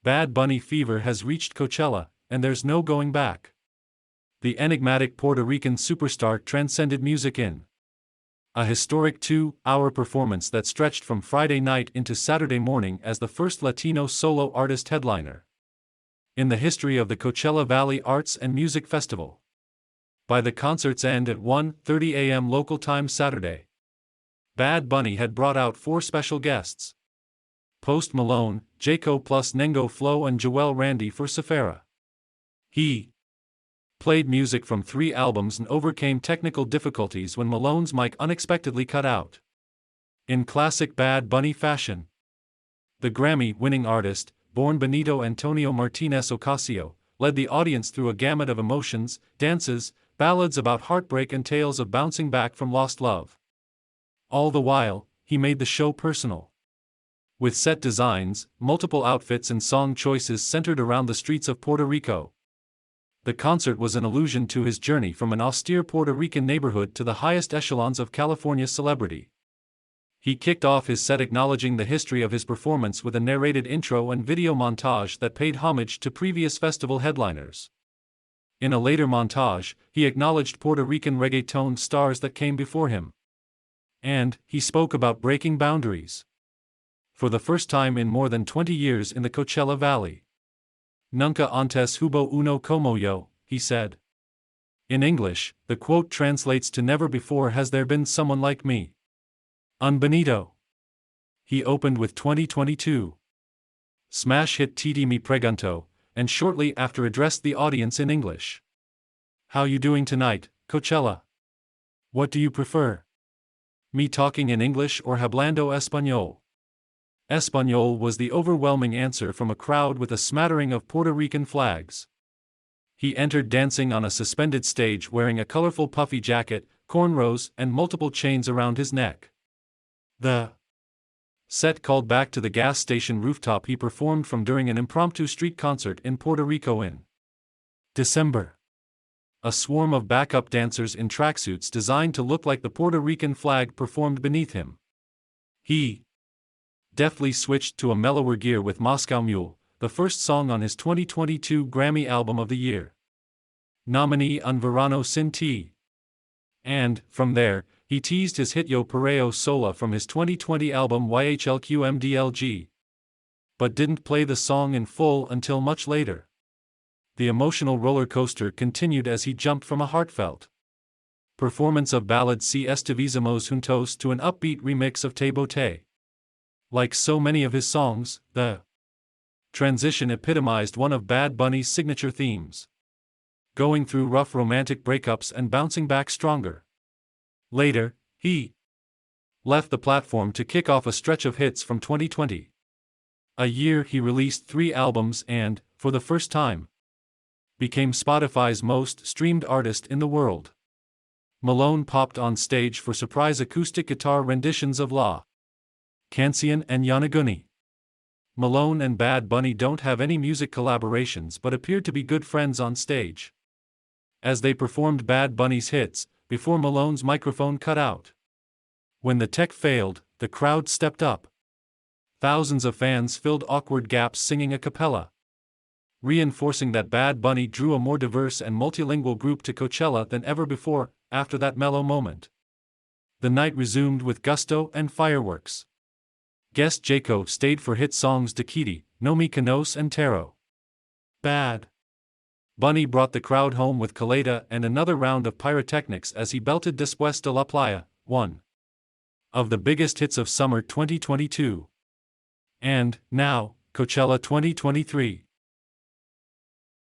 Bad Bunny fever has reached Coachella, and there's no going back. The enigmatic Puerto Rican superstar transcended music in a historic 2-hour performance that stretched from Friday night into Saturday morning as the first Latino solo artist headliner in the history of the Coachella Valley Arts and Music Festival. By the concert's end at 1:30 a.m. local time Saturday, Bad Bunny had brought out 4 special guests: Post Malone, Jaco plus Nengo Flo and Joel Randy for Safara. He played music from 3 albums and overcame technical difficulties when Malone's mic unexpectedly cut out. In classic Bad Bunny fashion, the Grammy-winning artist, born Benito Antonio Martinez Ocasio, led the audience through a gamut of emotions, dances, ballads about heartbreak and tales of bouncing back from lost love. All the while, he made the show personal, with set designs, multiple outfits and song choices centered around the streets of Puerto Rico. The concert was an allusion to his journey from an austere Puerto Rican neighborhood to the highest echelons of California celebrity. He kicked off his set acknowledging the history of his performance with a narrated intro and video montage that paid homage to previous festival headliners. In a later montage, he acknowledged Puerto Rican reggaeton stars that came before him. And he spoke about breaking boundaries. For the first time in more than 20 years in the Coachella Valley. Nunca antes hubo uno como yo, he said. In English, the quote translates to never before has there been someone like me. Un Benito. He opened with 2022 smash hit Titi Me Pregunto, and shortly after addressed the audience in English. How you doing tonight, Coachella? What do you prefer? Me talking in English or hablando español? Español was the overwhelming answer from a crowd with a smattering of Puerto Rican flags. He entered dancing on a suspended stage wearing a colorful puffy jacket, cornrows, and multiple chains around his neck. The set called back to the gas station rooftop he performed from during an impromptu street concert in Puerto Rico in December. A swarm of backup dancers in tracksuits designed to look like the Puerto Rican flag performed beneath him. He deftly switched to a mellower gear with Moscow Mule, the first song on his 2022 Grammy Album of the Year, nominee Un Verano Sin Ti. And, from there, he teased his hit Yo Perreo Sola from his 2020 album YHLQMDLG. But didn't play the song in full until much later. The emotional roller coaster continued as he jumped from a heartfelt performance of ballad Si Estuviésemos Juntos to an upbeat remix of Te Boté. Like so many of his songs, the transition epitomized one of Bad Bunny's signature themes: going through rough romantic breakups and bouncing back stronger. Later, he left the platform to kick off a stretch of hits from 2020. A year he released 3 albums and, for the first time, became Spotify's most streamed artist in the world. Malone popped on stage for surprise acoustic guitar renditions of La Canción and Yanaguni. Malone and Bad Bunny don't have any music collaborations but appeared to be good friends on stage. As they performed Bad Bunny's hits, before Malone's microphone cut out. When the tech failed, the crowd stepped up. Thousands of fans filled awkward gaps singing a cappella, reinforcing that Bad Bunny drew a more diverse and multilingual group to Coachella than ever before. After that mellow moment, the night resumed with gusto and fireworks. Guest Jaco stayed for hit songs Dakiti, No Me Conoce and Taro. Bad Bunny brought the crowd home with Caleta and another round of pyrotechnics as he belted Después de la Playa, one of the biggest hits of summer 2022. And, now, Coachella 2023.